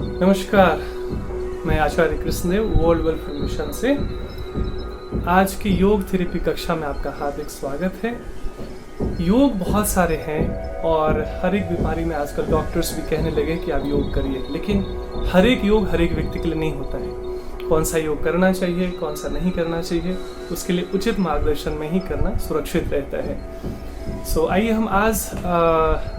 नमस्कार, मैं आचार्य Krishnadeva world welfare mission से आज की योग थेरेपी कक्षा में आपका हार्दिक स्वागत है। योग बहुत सारे हैं और हर एक बीमारी में आजकल डॉक्टर्स भी कहने लगे कि आप योग करिए, लेकिन हर एक योग हर एक व्यक्ति के लिए नहीं होता है। कौन सा योग करना चाहिए, कौन सा नहीं करना चाहिए, उसके लिए उचित मार्गदर्शन में ही करना सुरक्षित रहता है। आइए हम आज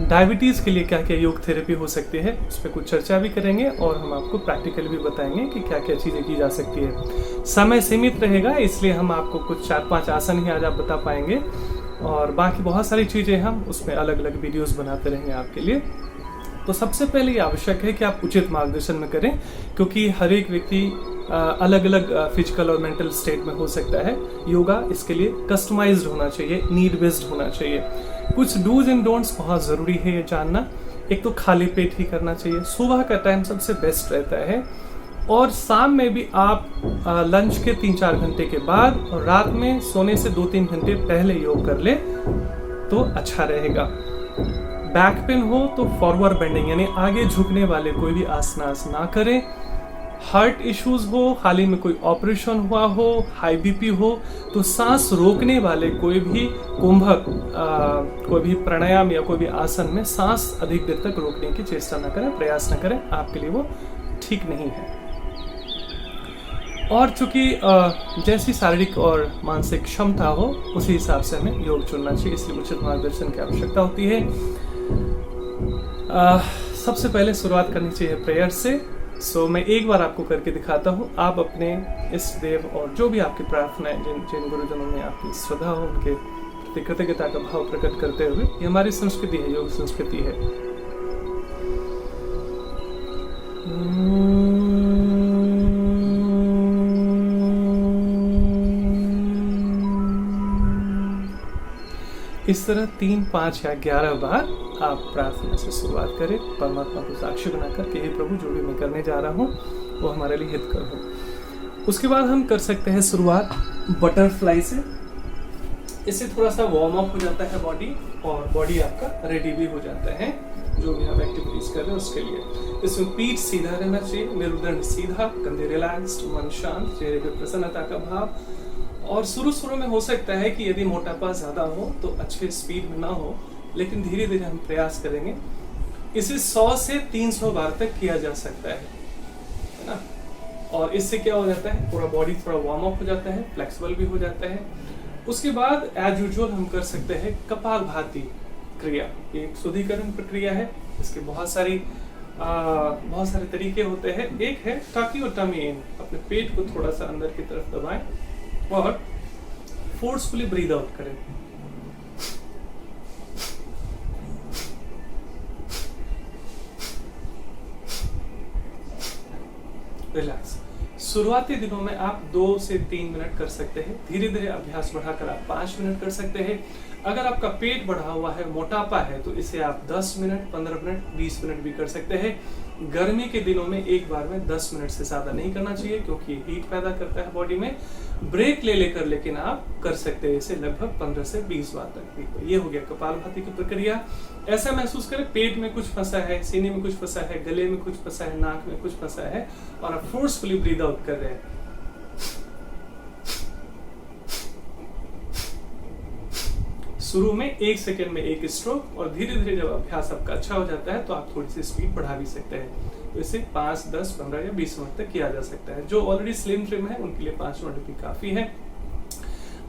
डायबिटीज़ के लिए क्या क्या योग थेरेपी हो सकती है उस पर कुछ चर्चा भी करेंगे और हम आपको प्रैक्टिकल भी बताएंगे कि क्या क्या चीज़ें की जा सकती है। समय सीमित रहेगा, इसलिए हम आपको कुछ 4-5 आसन ही आज आप बता पाएंगे और बाकी बहुत सारी चीज़ें हम उसमें अलग अलग वीडियोस बनाते रहेंगे आपके लिए। तो सबसे पहले ये आवश्यक है कि आप उचित मार्गदर्शन में करें, क्योंकि हर एक व्यक्ति अलग अलग फिजिकल और मेंटल स्टेट में हो सकता है। योगा इसके लिए कस्टमाइज्ड होना चाहिए, नीड बेस्ड होना चाहिए। कुछ डूज एंड डोंट्स बहुत ज़रूरी है ये जानना। एक तो खाली पेट ही करना चाहिए, सुबह का टाइम सबसे बेस्ट रहता है और शाम में भी आप लंच के 3-4 घंटे के बाद और रात में सोने से 2-3 घंटे पहले योग कर ले तो अच्छा रहेगा। बैक पेन हो तो फॉरवर्ड बेंडिंग यानी आगे झुकने वाले कोई भी आसनास ना करें। हार्ट इश्यूज हो, हाल ही में कोई ऑपरेशन हुआ हो, हाई बीपी हो तो सांस रोकने वाले कोई भी कुंभक कोई भी प्राणायाम या कोई भी आसन में सांस अधिक देर तक रोकने की चेष्टा न करें, प्रयास न करें, आपके लिए वो ठीक नहीं है। और चूंकि जैसी शारीरिक और मानसिक क्षमता हो उसी हिसाब से हमें योग चुनना चाहिए, इसलिए उचित मार्गदर्शन की आवश्यकता होती है। सबसे पहले शुरुआत करनी चाहिए प्रेयर से। मैं एक बार आपको करके दिखाता हूँ। आप अपने इष्ट देव और जो भी आपकी प्रार्थनाएं जिन गुरुजनों में आपकी श्रद्धा हो उनके प्रति कृतज्ञता का भाव प्रकट करते हुए, ये हमारी संस्कृति है, योग संस्कृति है। इस तरह 3, 5 या 11 बार आप प्रार्थना से शुरुआत करें, परमात्मा को साक्षी बनाकर कि हे प्रभु, जो भी मैं करने जा रहा हूँ वो हमारे लिए हितकर हो। उसके बाद हम कर सकते हैं शुरुआत बटरफ्लाई से। इससे थोड़ा सा वार्म अप हो जाता है बॉडी और बॉडी आपका रेडी भी हो जाता है जो भी हम एक्टिविटीज कर रहे हैं उसके लिए। इसमें पीठ सीधा रहना चाहिए, मेरुदंड सीधा, कंधे रिलैक्स्ड, मन शांत, चेहरे पे प्रसन्नता का भाव। और शुरू में हो सकता है कि यदि मोटापा ज़्यादा हो तो अच्छे स्पीड में ना हो, लेकिन धीरे धीरे हम प्रयास करेंगे। इसे 100 से 300 बार तक किया जा सकता है ना। और इससे क्या हो जाता है, पूरा बॉडी थोड़ा वार्म अप हो जाता है, फ्लेक्सिबल भी हो जाता है। उसके बाद एज यूजुअल हम कर सकते हैं कपालभाति क्रिया। ये एक शुद्धिकरण प्रक्रिया है, इसके बहुत सारे तरीके होते हैं। एक है टाकी और टमी इन, अपने पेट को थोड़ा सा अंदर की तरफ दबाएं और फोर्सफुली ब्रीद आउट करें। रिलैक्स। शुरुआती दिनों में आप 2 से 3 मिनट कर सकते हैं, धीरे धीरे अभ्यास बढ़ाकर आप 5 मिनट कर सकते हैं। अगर आपका पेट बढ़ा हुआ है, मोटापा है, तो इसे आप 10 मिनट, 15 मिनट, 20 मिनट भी कर सकते हैं। गर्मी के दिनों में एक बार में 10 मिनट से ज़्यादा नहीं करना चाहिए, क्योंकि हीट पैदा करता है बॉडी में। ब्रेक ले लेकर लेकिन आप कर सकते हैं इसे लगभग 15 से 20 बार तक भी। तो ये हो गया कपालभाति की प्रक्रिया। ऐसा महसूस करें पेट में कुछ फंसा है, सीने में कुछ फंसा है, गले में कुछ फंसा है, नाक में कुछ फंसा है और आप फोर्सफुली ब्रीद आउट कर रहे हैं। शुरू में 1 सेकेंड में 1 स्ट्रोक और धीरे धीरे जब अभ्यास आपका अच्छा हो जाता है तो आप थोड़ी सी स्पीड बढ़ा भी सकते हैं। तो इसे 5, 10, 15 या 20 मिनट तक किया जा सकता है। जो ऑलरेडी स्लिम ट्रिम है उनके लिए 5 मिनट भी काफी है।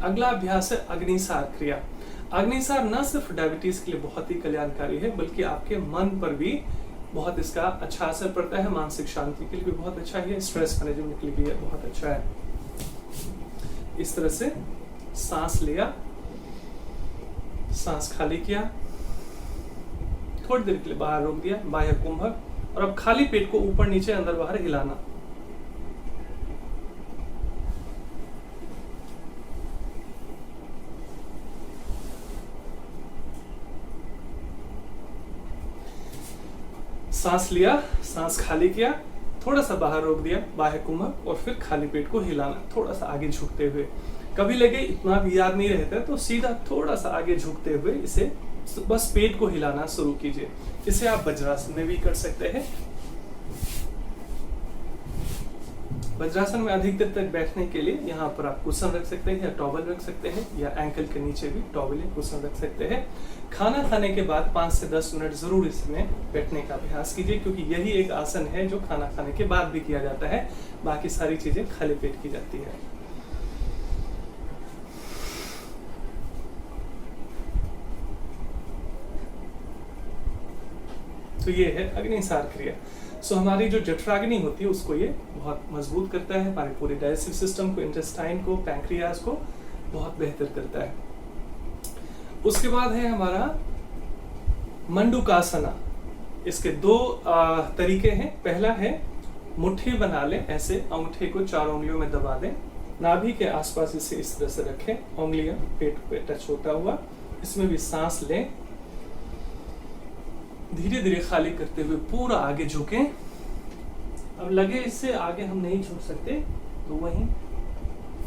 अगला अभ्यास है अग्निसार क्रिया। अग्निसार न सिर्फ डायबिटीज के लिए बहुत ही कल्याणकारी है, बल्कि आपके मन पर भी बहुत इसका अच्छा असर पड़ता है। मानसिक शांति के लिए भी बहुत अच्छा है, स्ट्रेस मैनेजमेंट के लिए भी बहुत अच्छा है। इस तरह से सांस लिया, सांस खाली किया, थोड़ी देर के लिए बाहर रोक दिया, बाह्य कुंभक, और अब खाली पेट को ऊपर नीचे अंदर बाहर हिलाना। सांस लिया, सांस खाली किया, थोड़ा सा बाहर रोक दिया, बाह्य कुंभक, और फिर खाली पेट को हिलाना, थोड़ा सा आगे झुकते हुए। कभी लगे इतना भी याद नहीं रहता तो सीधा थोड़ा सा आगे झुकते हुए इसे बस पेट को हिलाना शुरू कीजिए। इसे आप वज्रासन में भी कर सकते हैं। वज्रासन में अधिक देर तक बैठने के लिए यहाँ पर आप कुशन रख सकते हैं या टॉवल रख सकते हैं, या एंकल के नीचे भी टॉवल या कुशन रख सकते हैं। खाना खाने के बाद 5 से 10 मिनट जरूर इसमें बैठने का अभ्यास कीजिए, क्योंकि यही एक आसन है जो खाना खाने के बाद भी किया जाता है, बाकी सारी चीजें खाली पेट की जाती है। तो ये है अग्निसार क्रिया। सो हमारी जो जठराग्नि होती है उसको ये बहुत मजबूत करता है, हमारे पूरे डाइजेस्टिव सिस्टम को, इंटेस्टाइन को, पैंक्रियाज को बहुत बेहतर करता है। उसके बाद है हमारा मंडूकासना। इसके 2 तरीके हैं। पहला है मुट्ठी बना लें, ऐसे अंगूठे को 4 उंगलियों में दबा दें, नाभि के आसपास इसे इस तरह से रखें, उंगलियां पेट पे टच होता हुआ, इसमें भी सांस लें, धीरे धीरे खाली करते हुए पूरा आगे झुकें। अब लगे इससे आगे हम नहीं झुक सकते तो वहीं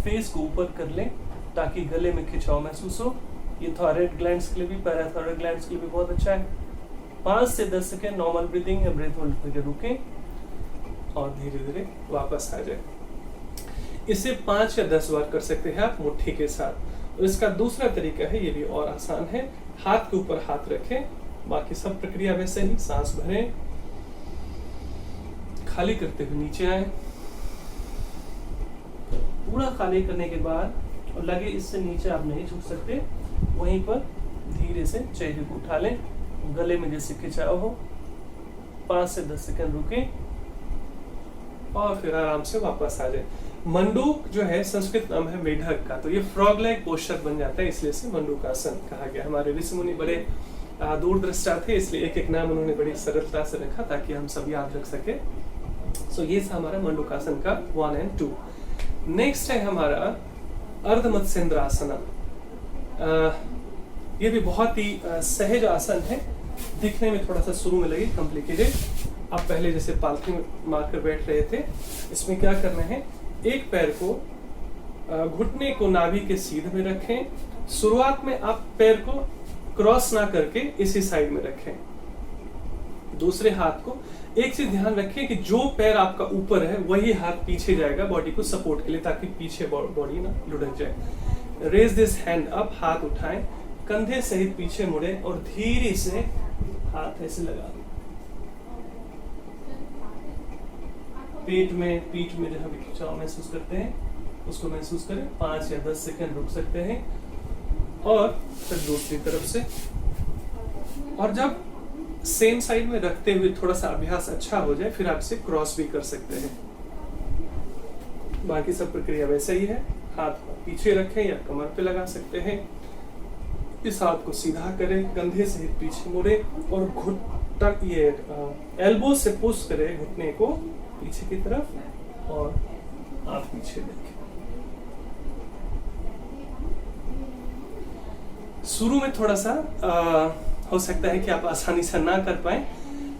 फेस को ऊपर कर लें ताकि गले में खिंचाव महसूस हो। ये थायराइड ग्लैंड्स के लिए भी, पैराथायराइड ग्लैंड्स के लिए भी बहुत अच्छा है। 5 से 10 सेकेंड नॉर्मल ब्रीदिंग या ब्रेथ होल्ड करके रुकें और धीरे धीरे वापस आ जाए। इसे 5 या 10 बार कर सकते हैं आप मुट्ठी के साथ। और इसका दूसरा तरीका है, ये भी और आसान है, हाथ के ऊपर हाथ रखें, बाकी सब प्रक्रिया वैसे ही, सांस भरें, खाली करते हुए नीचे आए, पूरा खाली करने के बाद और लगे इससे नीचे आप नहीं झुक सकते, वहीं पर धीरे से चेहरे को उठा लें, गले में जैसे खिंचाव हो, 5 से 10 सेकंड रुकें और फिर आराम से वापस आ जाए। मंडूक जो है संस्कृत नाम है मेढक का, तो ये फ्रॉग लाइक पोस्चर बन जाता है, इसलिए इसे मंडूकासन कहा गया। हमारे ऋषि मुनि बड़े दूरदृष्टा थे, इसलिए एक एक नाम उन्होंने बड़ी सरलता से रखा ताकि हम सब याद रख सके। सो ये था हमारा मंडूकासन का 1 और 2। नेक्स्ट है हमारा अर्धमत्स्येंद्रासना। ये भी बहुत ही सहज आसन है, दिखने में थोड़ा सा शुरू में लगे कॉम्प्लिकेटेड। आप पहले जैसे पालथी मारकर बैठ रहे थे, इसमें क्या करना है, एक पैर को घुटने को नाभि के सीधे में रखें। शुरुआत में आप पैर को क्रॉस ना करके इसी साइड में रखें। दूसरे हाथ को, एक चीज ध्यान रखें कि जो पैर आपका ऊपर है वही हाथ पीछे जाएगा बॉडी को सपोर्ट के लिए, ताकि पीछे बॉडी ना लुढ़क जाए। रेज दिस हैंड अप, हाथ उठाएं, कंधे सहित पीछे मुड़े और धीरे से हाथ ऐसे लगा दें। पेट में, पीठ में जहां भी खिंचाव महसूस करते हैं उसको महसूस करें। 5 या 10 सेकंड रुक सकते हैं और फिर दूसरी तरफ से। और जब सेम साइड में रखते हुए थोड़ा सा अभ्यास अच्छा हो जाए, फिर आप इसे क्रॉस भी कर सकते हैं। बाकी सब प्रक्रिया वैसे ही है। हाथ को पीछे रखें या कमर पे लगा सकते हैं। इस हाथ को सीधा करें, कंधे से पीछे मुड़े और घुटन ये एल्बो से पुश करें घुटने को पीछे की तरफ और आप पीछे देखें। शुरू में थोड़ा सा हो सकता है कि आप आसानी से ना कर पाए,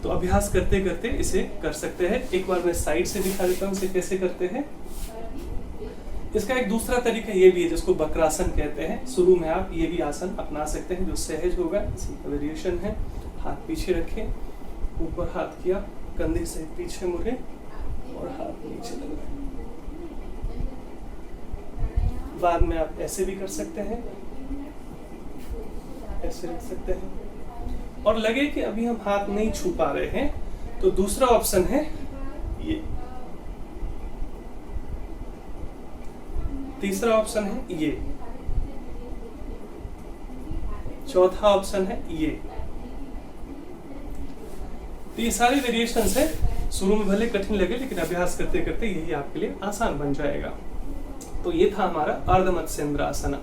तो अभ्यास करते करते इसे कर सकते हैं। एक बार मैं साइड से दिखा देता हूँ इसे कैसे करते हैं। इसका एक दूसरा तरीका ये भी है जिसको वक्रासन कहते हैं। शुरू में आप ये भी आसन अपना सकते हैं जो सहज होगा, इसी का वेरिएशन है। हाथ पीछे रखें, ऊपर हाथ किया, कंधे से पीछे मुड़े और हाथ नीचे लगाएं। बाद में आप ऐसे भी कर सकते हैं, ऐसे रख सकते हैं। और लगे कि अभी हम हाथ नहीं छू पा रहे हैं तो दूसरा ऑप्शन है ये, तीसरा ऑप्शन है ये, चौथा ऑप्शन है ये। तो ये सारे वेरिएशंस है। शुरू में भले कठिन लगे लेकिन अभ्यास करते करते यही आपके लिए आसान बन जाएगा। तो ये था हमारा अर्धमत्स्येंद्रासना।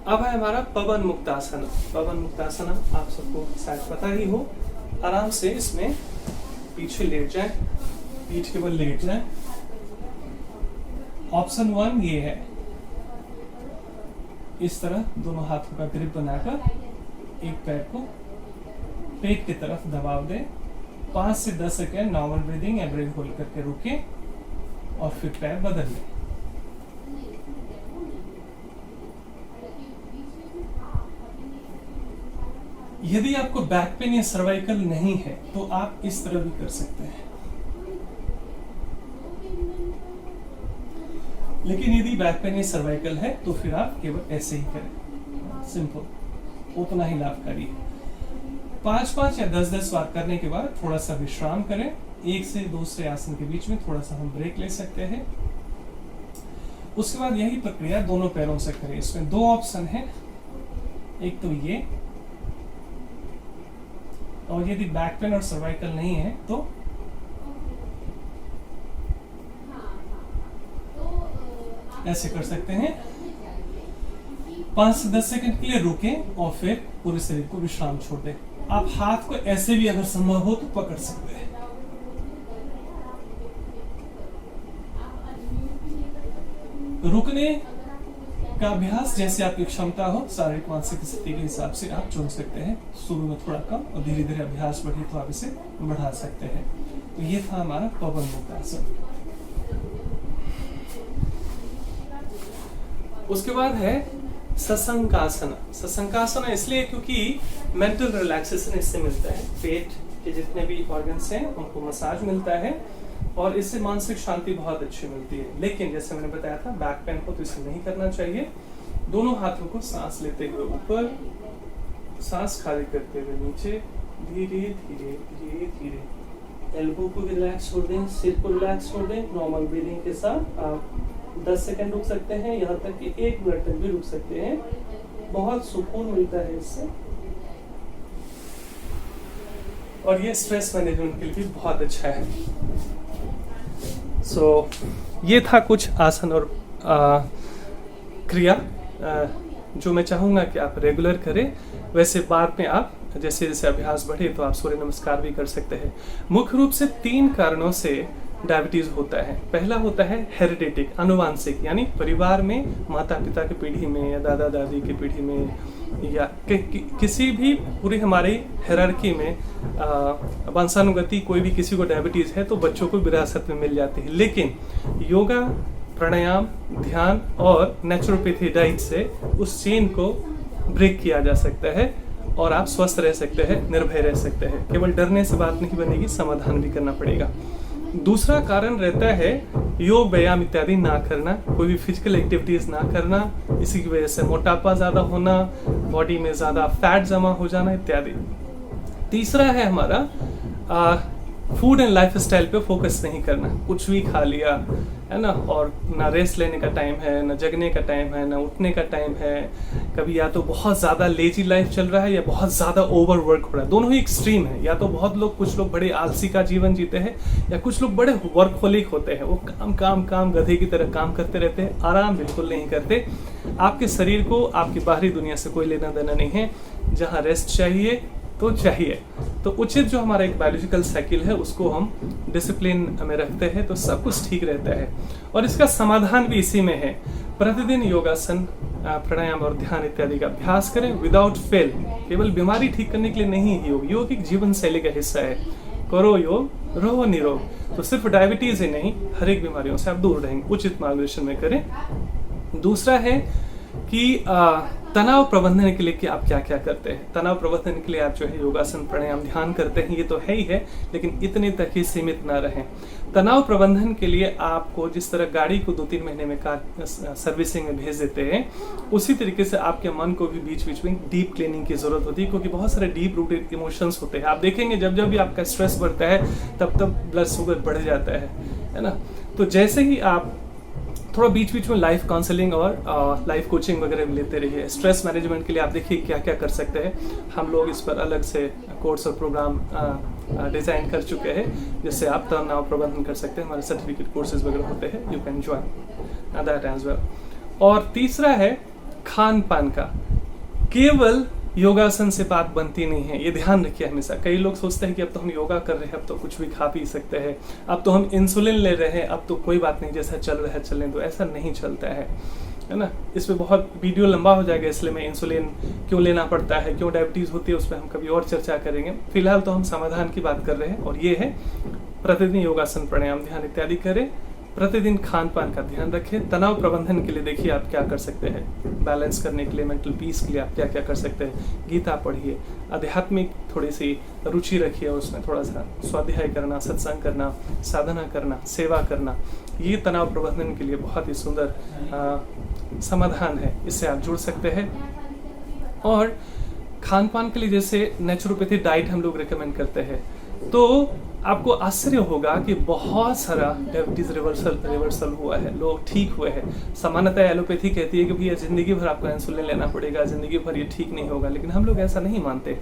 अब है हमारा पवन मुक्तासना। पवन मुक्तासना आप सबको शायद पता ही हो। आराम से इसमें पीछे लेट जाएं, पीठ के बल लेट जाएं। ऑप्शन 1 ये है, इस तरह दोनों हाथों का ग्रिप बनाकर एक पैर को पेट की तरफ दबाव दें। 5 से 10 सेकेंड नॉर्मल ब्रीदिंग या ब्रेथ होल्ड करके रुकें और फिर पैर बदल लें। यदि आपको बैक पेन या सर्वाइकल नहीं है तो आप इस तरह भी कर सकते हैं। लेकिन यदि बैक पेन या सर्वाइकल है तो फिर आप केवल ऐसे ही करें, सिंपल, उतना ही लाभकारी है। 5-5 या 10-10 बार करने के बाद थोड़ा सा विश्राम करें। एक से दूसरे आसन के बीच में थोड़ा सा हम ब्रेक ले सकते हैं। उसके बाद यही प्रक्रिया दोनों पैरों से करें। इसमें 2 ऑप्शन है, एक तो ये, और यदि बैक पेन और सर्वाइकल नहीं है तो ऐसे कर सकते हैं। 5 से 10 सेकंड के लिए रुकें और फिर पूरे शरीर को विश्राम छोड़ दें। आप हाथ को ऐसे भी अगर संभव हो तो पकड़ सकते हैं। रुकने का अभ्यास जैसे आपकी क्षमता हो, शारीरिक मानसिक स्थिति के हिसाब से आप चुन सकते हैं। शुरू में थोड़ा कम और धीरे धीरे अभ्यास बढ़े तो आप इसे बढ़ा सकते हैं। तो ये था हमारा पवन मुक्तासन। उसके बाद है सशंकासना। सशंकासना इसलिए क्योंकि मेंटल रिलैक्सेशन इससे मिलता है। पेट के जितने भी ऑर्गन्स हैं उनको मसाज मिलता है और इससे मानसिक शांति बहुत अच्छी मिलती है। लेकिन जैसे मैंने बताया था, बैक पेन हो तो इसे नहीं करना चाहिए। दोनों हाथों को सांस लेते हुए ऊपर, सांस खाली करते हुए नीचे, धीरे धीरे धीरे धीरे एल्बो को रिलैक्स छोड़ दें, सिर को रिलैक्स छोड़ दें। नॉर्मल ब्रीदिंग के साथ आप 10 सेकंड रुक सकते हैं, यहाँ तक कि 1 मिनट तक भी रुक सकते हैं। बहुत सुकून मिलता है इससे और ये स्ट्रेस मैनेजमेंट के लिए भी बहुत अच्छा है। ये था कुछ आसन और क्रिया जो मैं चाहूँगा कि आप रेगुलर करें। वैसे बाद में आप जैसे जैसे अभ्यास बढ़े तो आप सूर्य नमस्कार भी कर सकते हैं। मुख्य रूप से 3 कारणों से डायबिटीज होता है। पहला होता है हेरिडेटिक, अनुवांशिक, यानी परिवार में माता पिता की पीढ़ी में या दादा दादी की पीढ़ी में या किसी भी पूरी हमारी हायरार्की में वंशानुगति कोई भी किसी को डायबिटीज है तो बच्चों को विरासत में मिल जाती है। लेकिन योगा, प्राणायाम, ध्यान और नेचुरोपैथी डाइट से उस चेन को ब्रेक किया जा सकता है और आप स्वस्थ रह सकते हैं, निर्भय रह सकते हैं। केवल डरने से बात नहीं बनेगी, समाधान भी करना पड़ेगा। दूसरा कारण रहता है योग, व्यायाम इत्यादि ना करना, कोई भी फिजिकल एक्टिविटीज ना करना। इसी की वजह से मोटापा ज्यादा होना, बॉडी में ज्यादा फैट जमा हो जाना इत्यादि। तीसरा है हमारा फूड एंड लाइफ स्टाइल पे फोकस नहीं करना। कुछ भी खा लिया है ना, और ना रेस्ट लेने का टाइम है, ना जगने का टाइम है, ना उठने का टाइम है। कभी या तो बहुत ज़्यादा लेजी लाइफ चल रहा है या बहुत ज़्यादा ओवर वर्क हो रहा है। दोनों ही एक्सट्रीम है। या तो बहुत लोग, कुछ लोग बड़े आलसी का जीवन जीते हैं या कुछ लोग बड़े वर्कहोलिक होते हैं। वो काम काम काम गधे की तरह काम करते रहते हैं, आराम बिल्कुल नहीं करते। आपके शरीर को आपकी बाहरी दुनिया से कोई लेना देना नहीं है। जहाँ रेस्ट चाहिए तो चाहिए, तो उचित जो हमारा एक बायोलॉजिकल साइकिल है उसको हम डिसिप्लिन में रखते हैं तो सब कुछ ठीक रहता है। और इसका समाधान भी इसी में है। प्रतिदिन योगासन, प्राणायाम और ध्यान इत्यादि का अभ्यास करें विदाउट फेल। केवल बीमारी ठीक करने के लिए नहीं योग, योग एक जीवन शैली का हिस्सा है। करो योग, रहो निरोग। तो सिर्फ डायबिटीज ही नहीं, हर एक बीमारियों से आप दूर रहेंगे, उचित मार्गदर्शन में करें। दूसरा है कि तनाव प्रबंधन के लिए कि आप क्या क्या करते हैं। तनाव प्रबंधन के लिए आप जो है योगासन, प्राणायाम, ध्यान करते हैं, ये तो है ही है, लेकिन इतने तक ही सीमित ना रहें। तनाव प्रबंधन के लिए आपको जिस तरह गाड़ी को 2-3 महीने में सर्विसिंग में भेज देते हैं, उसी तरीके से आपके मन को भी बीच बीच में डीप क्लीनिंग की जरूरत होती है, क्योंकि बहुत सारे डीप रूटेड इमोशंस होते हैं। आप देखेंगे जब जब भी आपका स्ट्रेस बढ़ता है तब तब ब्लड शुगर बढ़ जाता है ना। तो जैसे ही आप थोड़ा बीच बीच में लाइफ काउंसलिंग और लाइफ कोचिंग वगैरह भी लेते रहिए। स्ट्रेस मैनेजमेंट के लिए आप देखिए क्या क्या कर सकते हैं। हम लोग इस पर अलग से कोर्स और प्रोग्राम डिज़ाइन कर चुके हैं, जिससे आप तनाव प्रबंधन कर सकते हैं। हमारे सर्टिफिकेट कोर्सेज वगैरह होते हैं, you can join that as well. और तीसरा है खान पान का। केवल योगासन से बात बनती नहीं है, ये ध्यान रखिए हमेशा। कई लोग सोचते हैं कि अब तो हम योगा कर रहे हैं, अब तो कुछ भी खा पी सकते हैं, अब तो हम इंसुलिन ले रहे हैं, अब तो कोई बात नहीं, जैसा चल रहा है चलने दो। ऐसा नहीं चलता है ना। इस पर बहुत वीडियो लंबा हो जाएगा, इसलिए मैं इंसुलिन क्यों लेना पड़ता है, क्यों डायबिटीज़ होती है, उस पर हम कभी और चर्चा करेंगे। फिलहाल तो हम समाधान की बात कर रहे हैं, और ये है प्रतिदिन योगासन, प्राणायाम, ध्यान इत्यादि करें। प्रतिदिन खान पान का ध्यान रखें। तनाव प्रबंधन के लिए देखिए आप क्या कर सकते हैं, बैलेंस करने के लिए, मेंटल पीस के लिए आप क्या क्या कर सकते हैं। गीता पढ़िए, आध्यात्मिक थोड़ी सी रुचि रखिए, उसमें थोड़ा सा स्वाध्याय करना, सत्संग करना, साधना करना, सेवा करना, ये तनाव प्रबंधन के लिए बहुत ही सुंदर समाधान है, इससे आप जुड़ सकते हैं। और खान पान के लिए जैसे नेचुरोपैथी डाइट हम लोग रिकमेंड करते हैं, तो आपको आश्चर्य होगा कि बहुत सारा डायबिटीज रिवर्सल हुआ है, लोग ठीक हुए हैं। सामान्यतः एलोपैथी कहती है कि भैया जिंदगी भर आपको इंसुलिन लेना पड़ेगा, जिंदगी भर ये ठीक नहीं होगा, लेकिन हम लोग ऐसा नहीं मानते।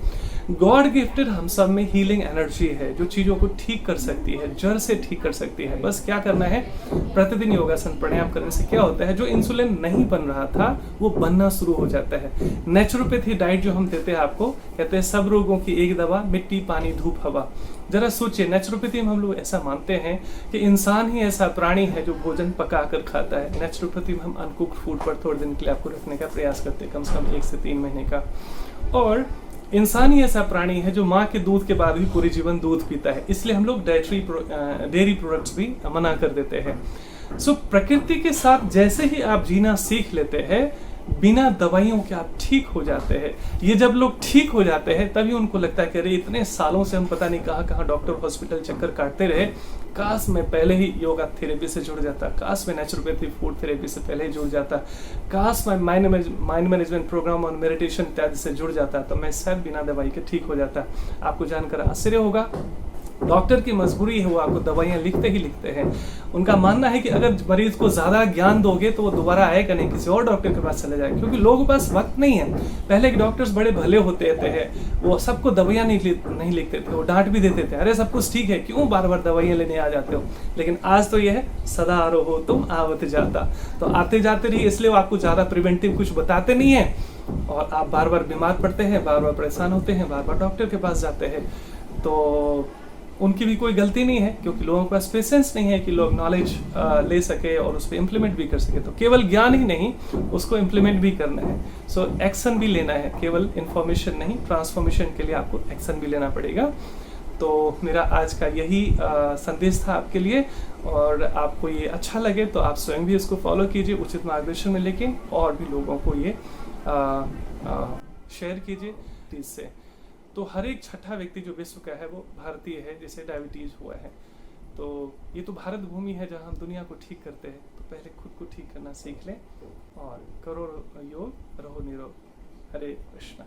गॉड गिफ्टेड हम सब में हीलिंग एनर्जी है जो चीज़ों को ठीक कर सकती है, जड़ से ठीक कर सकती है। बस क्या करना है, प्रतिदिन योगासन प्राणायाम करने से क्या होता है, जो इंसुलिन नहीं बन रहा था वो बनना शुरू हो जाता है। नेचुरोपैथी डाइट जो हम देते हैं आपको, कहते हैं सब रोगों की एक दवा, मिट्टी पानी धूप हवा। जरा सोचिए, नेचुरोपैथी में हम लोग ऐसा मानते हैं कि इंसान ही ऐसा प्राणी है जो भोजन पका कर खाता है। नेचुरोपैथी में हम अनकुक्ड फूड पर थोड़े दिन के लिए आपको रखने का प्रयास करते हैं, कम से कम 1 से 3 महीने का। और इंसान ही ऐसा प्राणी है जो माँ के दूध के बाद भी पूरे जीवन दूध पीता है, इसलिए हम लोग डेयरी प्रोडक्ट्स भी मना कर देते हैं। सो प्रकृति के साथ जैसे ही आप जीना सीख लेते हैं, बिना दवाइयों के आप ठीक हो जाते हैं। ये जब लोग ठीक हो जाते हैं तभी उनको लगता है कि अरे इतने सालों से हम पता नहीं कहाँ डॉक्टर हॉस्पिटल चक्कर काटते रहे, काश मैं पहले ही योगा थेरेपी से जुड़ जाता, काश मैं नेचुरोपैथी फूड थेरेपी से पहले ही जुड़ जाता, काश मैं माइंड मैनेजमेंट प्रोग्राम और मेडिटेशन इत्यादि से जुड़ जाता, तो मैं शायद बिना दवाई के ठीक हो जाता। आपको जानकर आश्चर्य होगा, डॉक्टर की मजबूरी है, वो आपको दवाइयाँ लिखते ही लिखते हैं। उनका मानना है कि अगर मरीज को ज़्यादा ज्ञान दोगे तो वो दोबारा आएगा नहीं, किसी और डॉक्टर के पास चले जाएगा, क्योंकि लोगों के पास वक्त नहीं है। पहले के डॉक्टर्स बड़े भले होते थे, वो सबको दवाइयाँ नहीं लिखते थे, वो डांट भी देते थे, अरे सब कुछ ठीक है, क्यों बार बार दवाइयाँ लेने आ जाते हो। लेकिन आज तो यह है, सदा रहो तुम आवत जाता, तो आते जाते रहिए, इसलिए वो आपको ज़्यादा प्रिवेंटिव कुछ बताते नहीं है, और आप बार बार बीमार पड़ते हैं, बार बार परेशान होते हैं, बार बार डॉक्टर के पास जाते हैं। तो उनकी भी कोई गलती नहीं है, क्योंकि लोगों के पास पेशेंस नहीं है कि लोग नॉलेज ले सके और उस पर इम्प्लीमेंट भी कर सके। तो केवल ज्ञान ही नहीं, उसको इम्प्लीमेंट भी करना है। सो एक्शन भी लेना है, केवल इन्फॉर्मेशन नहीं, ट्रांसफॉर्मेशन के लिए आपको एक्शन भी लेना पड़ेगा। तो मेरा आज का यही संदेश था आपके लिए, और आपको ये अच्छा लगे तो आप स्वयं भी इसको फॉलो कीजिए, उचित मार्गदर्शन में लेके, और भी लोगों को ये शेयर कीजिए इससे। तो हर एक छठा व्यक्ति जो विश्व का है वो भारतीय है जिसे डायबिटीज हुआ है। तो ये तो भारत भूमि है जहाँ हम दुनिया को ठीक करते हैं, तो पहले खुद को ठीक करना सीख लें और करो योग, रहो निरोग। हरे कृष्णा।